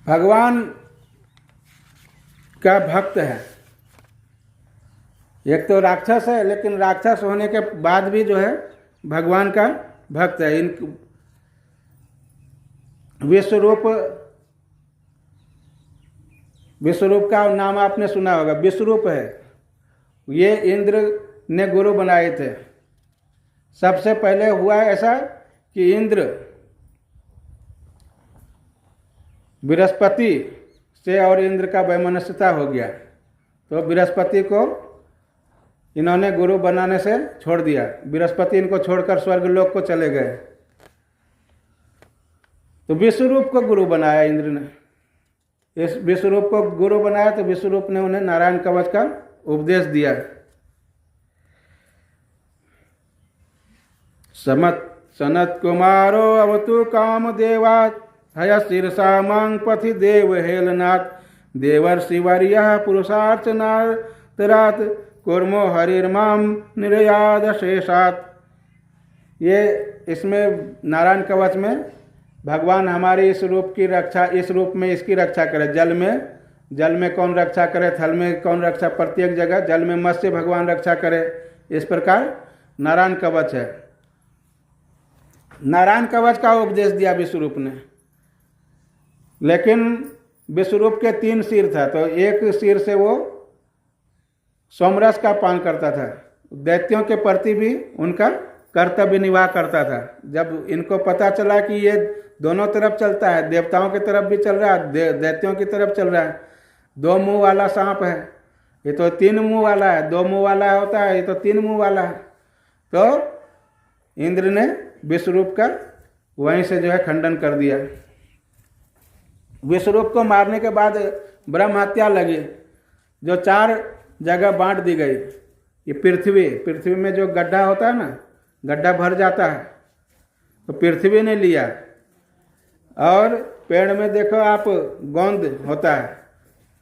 भगवान का भक्त है। एक तो राक्षस है, लेकिन राक्षस होने के बाद भी जो है भगवान का भक्त है। इन विश्वरूप का नाम आपने सुना होगा, विश्वरूप है। ये इंद्र ने गुरु बनाए थे। सबसे पहले हुआ ऐसा कि इंद्र बृहस्पति से और इंद्र का वैमनस्यता हो गया, तो बृहस्पति को इन्होंने गुरु बनाने से छोड़ दिया। बृहस्पति इनको छोड़कर स्वर्गलोक को चले गए, तो विश्वरूप को गुरु बनाया इंद्र ने। इस विश्वरूप को गुरु बनाया तो विश्वरूप ने उन्हें नारायण कवच का उपदेश दिया। सनत कुमारो अवतु काम देवात् हय शीर्षा मांग पथि देव हेलनाथ देवर्षिवर्यः पुरुषार्चनातरात् कुर्मो हरिर्माम निर्याद शेषात्। ये इसमें नारायण कवच में भगवान हमारे इस रूप की रक्षा, इस रूप में इसकी रक्षा करे। जल में कौन रक्षा करे, थल में कौन रक्षा, प्रत्येक जगह जल में मत्स्य भगवान रक्षा करे। इस प्रकार नारायण कवच है। नारायण कवच का उपदेश दिया विश्वरूप ने। लेकिन विश्वरूप के 3 सिर था, तो एक सिर से वो सोमरस का पान करता था। दैत्यों के प्रति भी उनका कर्तव्य निर्वाह करता था। जब इनको पता चला कि ये दोनों तरफ चलता है, देवताओं की तरफ भी चल रहा है, दैत्यों की तरफ चल रहा है। 2 मुंह वाला सांप है, ये तो 3 मुंह वाला है। 2 मुंह वाला होता है, ये तो 3 मुंह वाला है। तो इंद्र ने विश्वरूप का वहीं से जो है खंडन कर दिया। विश्वरूप को मारने के बाद ब्रह्म हत्या लगी, जो 4 जगह बांट दी गई। ये पृथ्वी में जो गड्ढा होता है ना, गड्ढा भर जाता है, तो पृथ्वी ने लिया। और पेड़ में देखो आप, गोंद होता है,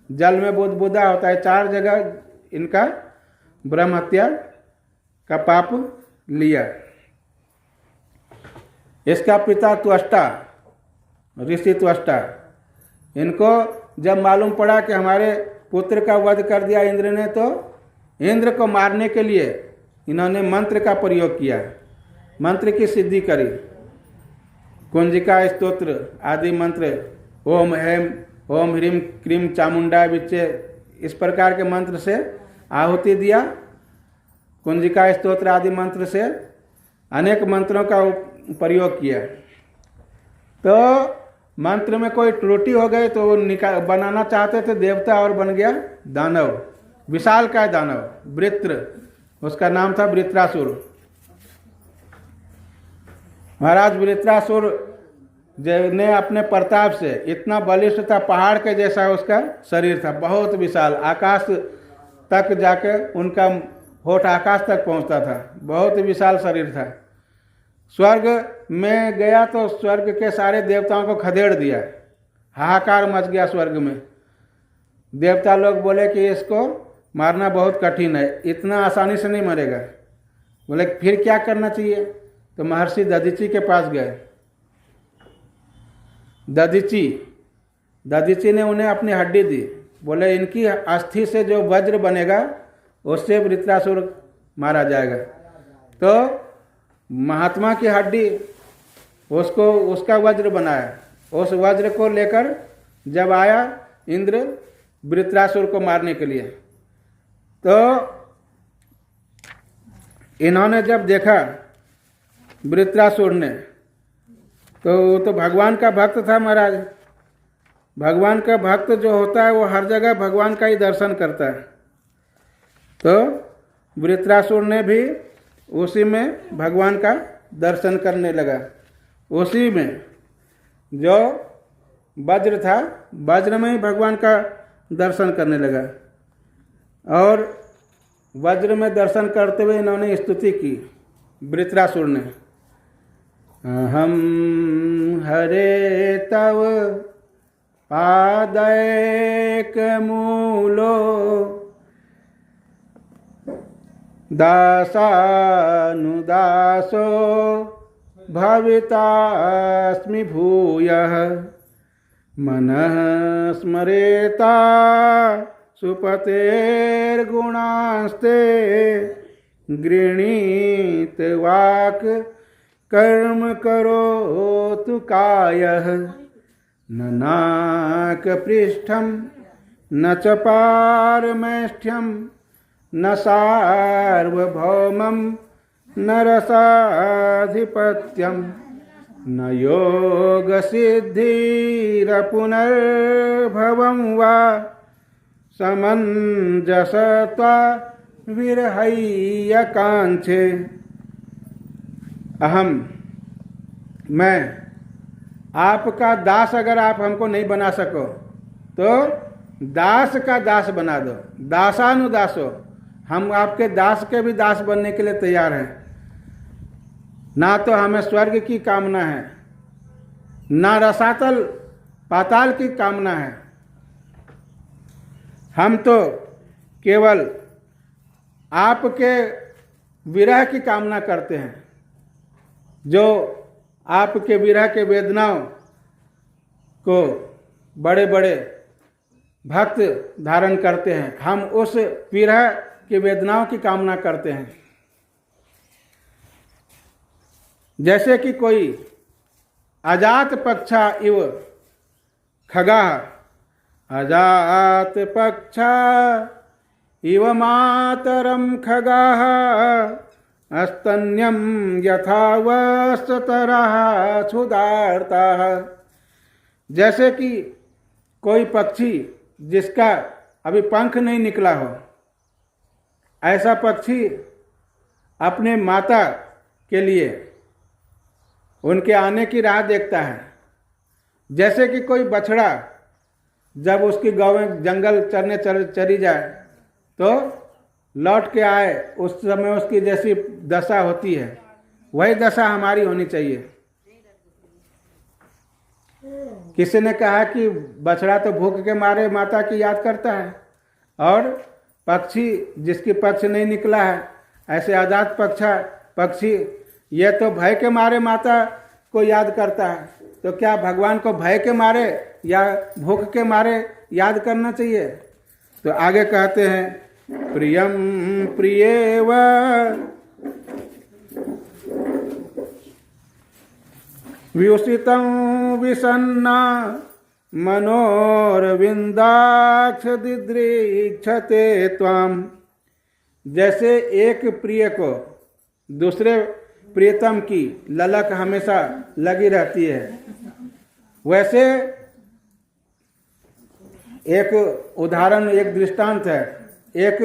जल में बुदबुदा होता है। 4 जगह इनका ब्रह्म हत्या का पाप लिया। इसका पिता त्वष्टा, ऋषि त्वष्टा, इनको जब मालूम पड़ा कि हमारे पुत्र का वध कर दिया इंद्र ने, तो इंद्र को मारने के लिए इन्होंने मंत्र का प्रयोग किया, मंत्र की सिद्धि करी। कुंजिका स्तोत्र आदि मंत्र, ओम ह्रीम क्रीम चामुंडा विच्चे, इस प्रकार के मंत्र से आहुति दिया। कुंजिका स्तोत्र आदि मंत्र से अनेक मंत्रों का प्रयोग किया। तो मंत्र में कोई त्रुटि हो गई तो वो बनाना चाहते थे देवता, और बन गया दानव, विशाल का दानव, वृत्र, उसका नाम था वृत्रासुर। महाराज वृत्रासुर ने अपने प्रताप से, इतना बलिष्ठ था, पहाड़ के जैसा उसका शरीर था, बहुत विशाल, आकाश तक जाके उनका होठ आकाश तक पहुंचता था, बहुत विशाल शरीर था। स्वर्ग में गया तो स्वर्ग के सारे देवताओं को खदेड़ दिया, हाहाकार मच गया स्वर्ग में। देवता लोग बोले कि इसको मारना बहुत कठिन है, इतना आसानी से नहीं मरेगा। बोले फिर क्या करना चाहिए? तो महर्षि दधीचि के पास गए। दधीचि ने उन्हें अपनी हड्डी दी। बोले इनकी अस्थि से जो वज्र बनेगा उससे वृत्रासुर मारा जाएगा। तो महात्मा की हड्डी, उसको उसका वज्र बनाया। उस वज्र को लेकर जब आया इंद्र वृत्रासुर को मारने के लिए, तो इन्होंने जब देखा वृत्रासुर ने, तो वो तो भगवान का भक्त था महाराज। भगवान का भक्त जो होता है वो हर जगह भगवान का ही दर्शन करता है। तो वृत्रासुर ने भी उसी में भगवान का दर्शन करने लगा। उसी में जो वज्र था, वज्र में ही भगवान का दर्शन करने लगा। और वज्र में दर्शन करते हुए इन्होंने स्तुति की वृत्रासुर ने, हम हरे तव पादैक मूलो दासानुदासो भवितास्मि भूयः मनः स्मरेता सुपतेर्गुणास्ते गृणीत वाक् कर्म करोतु कायः न नाकपृष्ठं न च पारमेष्ठ्यं न सार्वभौमं न रसाधिपत्यं न योगसिद्धिरपुनर्भवं वा समञ्जसत्वा विरहय्यकांक्षे। अहम मैं आपका दास अगर आप हमको नहीं बना सको तो दास का दास बना दो, दासानुदासो। हम आपके दास के भी दास बनने के लिए तैयार हैं। ना तो हमें स्वर्ग की कामना है, ना रसातल पाताल की कामना है। हम तो केवल आपके विरह की कामना करते हैं। जो आपके विरह के वेदनाओं को बड़े बड़े भक्त धारण करते हैं, हम उस विरह की वेदनाओं की कामना करते हैं। जैसे कि कोई अजात पक्षा इव खगाः, अजात पक्षा इव मातरम खगाः अस्तन्यम यथा वस्ततरः क्षुधार्ताः। जैसे कि कोई पक्षी जिसका अभी पंख नहीं निकला हो, ऐसा पक्षी अपने माता के लिए उनके आने की राह देखता है। जैसे कि कोई बछड़ा जब उसकी गौएं जंगल चरने चली जाए तो लौट के आए, उस समय उसकी जैसी दशा होती है, वही दशा हमारी होनी चाहिए। किसी ने कहा कि बछड़ा तो भूख के मारे माता की याद करता है, और पक्षी जिसकी पक्ष नहीं निकला है, ऐसे आजाद पक्षी ये तो भय के मारे माता को याद करता है। तो क्या भगवान को भय के मारे या भूख के मारे याद करना चाहिए? तो आगे कहते हैं, प्रियम प्रियेव व्युषितं विसन्ना मनोरविंदाक्ष दिदृक्षते त्वाम। जैसे एक प्रिय को दूसरे प्रियतम की ललक हमेशा लगी रहती है, वैसे एक उदाहरण, एक दृष्टांत है। एक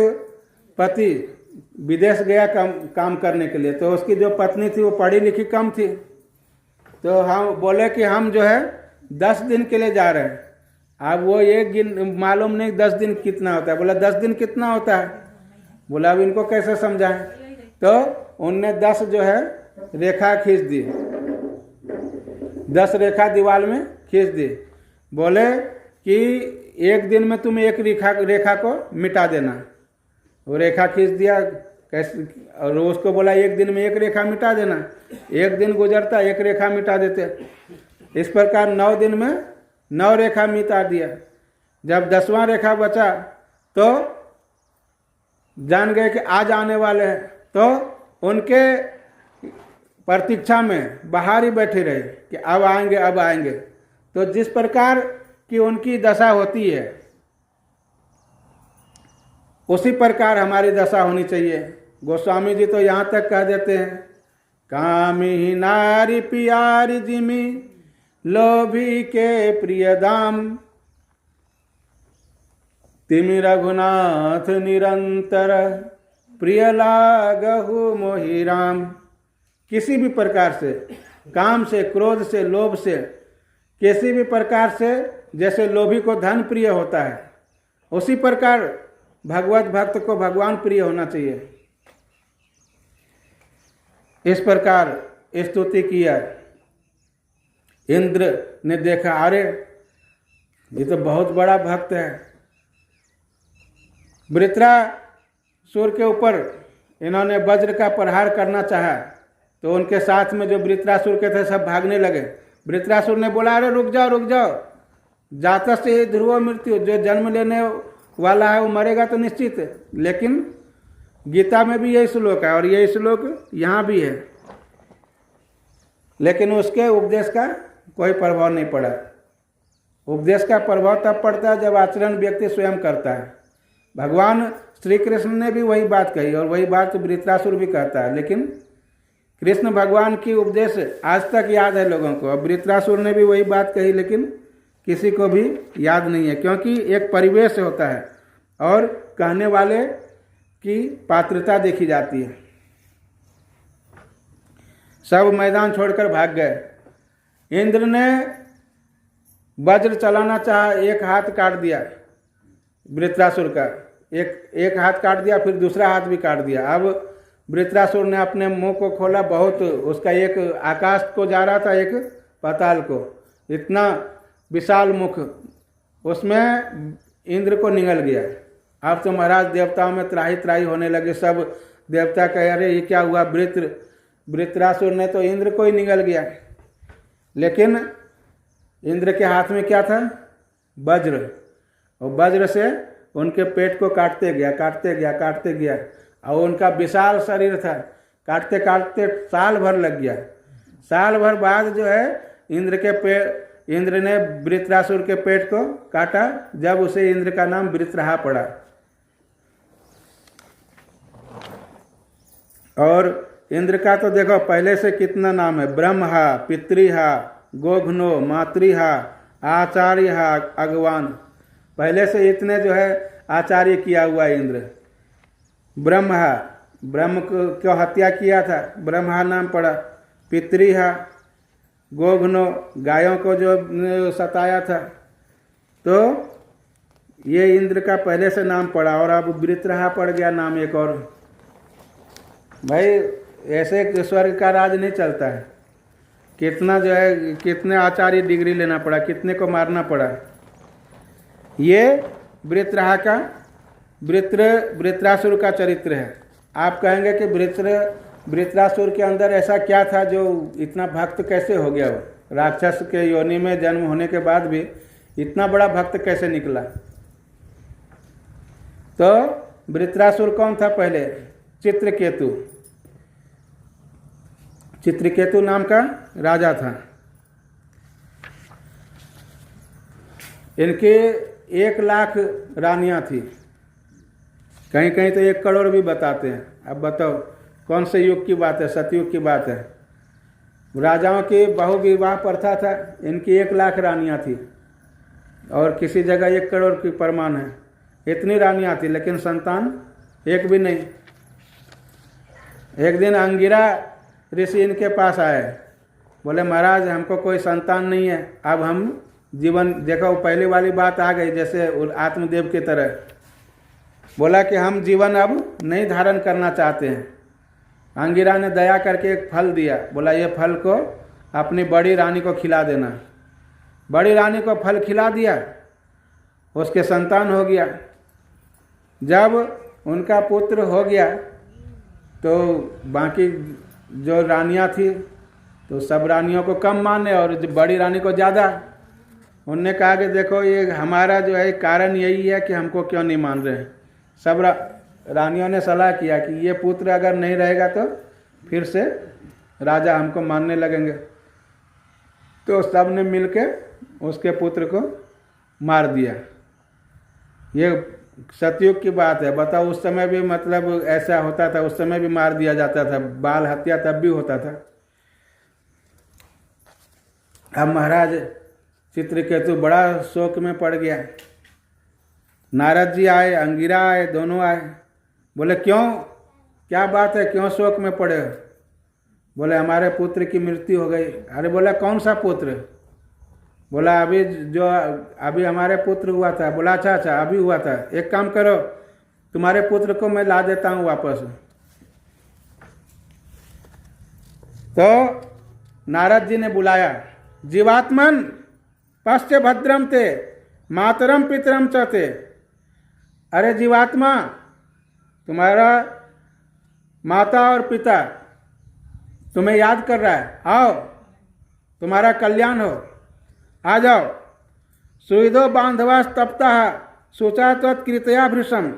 पति विदेश गया काम करने के लिए, तो उसकी जो पत्नी थी वो पढ़ी लिखी कम थी। तो हम बोले कि हम जो है 10 दिन के लिए जा रहे हैं। अब वो एक दिन मालूम नहीं 10 दिन कितना होता है। बोला 10 दिन कितना होता है? बोला अब इनको कैसे समझाएं? तो उनने 10 जो है रेखा खींच दी, 10 रेखा दीवार में खींच दी। बोले कि एक दिन में तुम एक रेखा को मिटा देना। वो रेखा खींच दिया कैसे, और उसको बोला एक दिन में एक रेखा मिटा देना। एक दिन गुजरता, एक रेखा मिटा देते। इस प्रकार 9 दिन में 9 रेखा मिटा दिया। जब 10वां रेखा बचा तो जान गए कि आज आने वाले हैं, तो उनके प्रतीक्षा में बाहर ही बैठे रहे कि अब आएंगे अब आएंगे। तो जिस प्रकार की उनकी दशा होती है, उसी प्रकार हमारी दशा होनी चाहिए। गोस्वामी जी तो यहाँ तक कह देते हैं, कामी नारी पियारी जिमी लोभी के प्रिय दाम, तिमि रघुनाथ निरंतर प्रिय लागहु मोहि राम। किसी भी प्रकार से, काम से, क्रोध से, लोभ से, किसी भी प्रकार से, जैसे लोभी को धन प्रिय होता है, उसी प्रकार भगवत भक्त को भगवान प्रिय होना चाहिए। इस प्रकार स्तुति किया। इंद्र ने देखा, अरे ये तो बहुत बड़ा भक्त है। वृत्रासुर के ऊपर इन्होंने वज्र का प्रहार करना चाहा, तो उनके साथ में जो वृत्रासुर के थे सब भागने लगे। वृत्रासुर ने बोला, अरे रुक जाओ रुक जाओ, जातस्य ही ध्रुव मृत्यु, जो जन्म लेने वाला है वो मरेगा तो निश्चित है। लेकिन गीता में भी यही श्लोक है और यही श्लोक यहाँ भी है, लेकिन उसके उपदेश का कोई प्रभाव नहीं पड़ा। उपदेश का प्रभाव तब पड़ता है जब आचरण व्यक्ति स्वयं करता है। भगवान श्री कृष्ण ने भी वही बात कही और वही बात वृत्रासुर भी कहता है, लेकिन कृष्ण भगवान की उपदेश आज तक याद है लोगों को। और वृत्रासुर ने भी वही बात कही, लेकिन किसी को भी याद नहीं है, क्योंकि एक परिवेश होता है और कहने वाले की पात्रता देखी जाती है। सब मैदान छोड़कर भाग गए। इंद्र ने वज्र चलाना चाहा, एक हाथ काट दिया वृत्रासुर का, एक हाथ काट दिया, फिर दूसरा हाथ भी काट दिया। अब वृत्रासुर ने अपने मुंह को खोला, बहुत उसका एक आकाश को जा रहा था, एक पाताल को, इतना विशाल मुख, उसमें इंद्र को निगल गया। अब तो महाराज देवताओं में त्राही त्राही होने लगे। सब देवता कहे अरे ये क्या हुआ, वृत्रासुर ने तो इंद्र को ही निगल गया। लेकिन इंद्र के हाथ में क्या था, वज्र, और वज्र से उनके पेट को काटते गया और उनका विशाल शरीर था, काटते काटते साल भर लग गया। साल भर बाद जो है इंद्र ने वृत्रासुर के पेट को काटा, जब उसे इंद्र का नाम वृत्रहा पड़ा। और इंद्र का तो देखो पहले से कितना नाम है, ब्रह्महा, पितृहा, गोघ्नो, मातृहा, आचार्यहा, अगवान, पहले से इतने जो है आचार्य किया हुआ इंद्र। ब्रह्महा, ब्रह्म को हत्या किया था, ब्रह्मा नाम पड़ा। पितृहा, गोघ्नो, गायों को जो सताया था, तो ये इंद्र का पहले से नाम पड़ा और अब वृत्रहा पड़ गया नाम एक और। भाई ऐसे स्वर्ग का राज नहीं चलता है। कितना जो है, कितने आचार्य डिग्री लेना पड़ा, कितने को मारना पड़ा। ये वृत्रहा का वृत्रासुर का चरित्र है। आप कहेंगे कि वृत्रासुर के अंदर ऐसा क्या था जो इतना भक्त कैसे हो गया, वो राक्षस के योनि में जन्म होने के बाद भी इतना बड़ा भक्त कैसे निकला। तो वृत्रासुर कौन था पहले, चित्रकेतु नाम का राजा था। इनके 1 लाख रानियां थी, कहीं कहीं तो 1 करोड़ भी बताते हैं। अब बताओ कौन से युग की बात है, सतयुग की बात है। राजाओं की बहुविवाह प्रथा था, इनकी 1 लाख रानियां थी और किसी जगह 1 करोड़ की प्रमाण है। इतनी रानियां थी लेकिन संतान एक भी नहीं। एक दिन अंगिरा ऋषि इनके पास आए, बोले महाराज हमको कोई संतान नहीं है, अब हम जीवन, देखो पहले वाली बात आ गई जैसे आत्मदेव की तरह। बोला कि हम जीवन अब नहीं धारण करना चाहते हैं। अंगिरा ने दया करके एक फल दिया, बोला ये फल को अपनी बड़ी रानी को खिला देना। बड़ी रानी को फल खिला दिया, उसके संतान हो गया। जब उनका पुत्र हो गया तो बाकी जो रानियां थी तो सब रानियों को कम माने और जो बड़ी रानी को ज़्यादा। उनने कहा कि देखो ये हमारा जो है कारण यही है कि हमको क्यों नहीं मान रहे। सब रानियों ने सलाह किया कि ये पुत्र अगर नहीं रहेगा तो फिर से राजा हमको मानने लगेंगे। तो सब ने मिलके उसके पुत्र को मार दिया। ये सतयुग की बात है। बताओ उस समय भी मतलब ऐसा होता था, उस समय भी मार दिया जाता था, बाल हत्या तब भी होता था। अब महाराज चित्रकेतु बड़ा शोक में पड़ गया। नारद जी आए, अंगिरा आए, दोनों आए। बोले क्यों, क्या बात है, क्यों शोक में पड़े हो? बोले हमारे पुत्र की मृत्यु हो गई। अरे बोला कौन सा पुत्र? बोला अभी हमारे पुत्र हुआ था। बोला अच्छा अभी हुआ था, एक काम करो तुम्हारे पुत्र को मैं ला देता हूँ वापस। तो नारद जी ने बुलाया, जीवात्मन पश्च भद्रम ते मातरम पितरम चते। अरे जीवात्मा, तुम्हारा माता और पिता तुम्हें याद कर रहा है, आओ तुम्हारा कल्याण हो, आ जाओ। सुहृदो बांधवा स्तप्ता सोचा त्वत्कृतया भृशम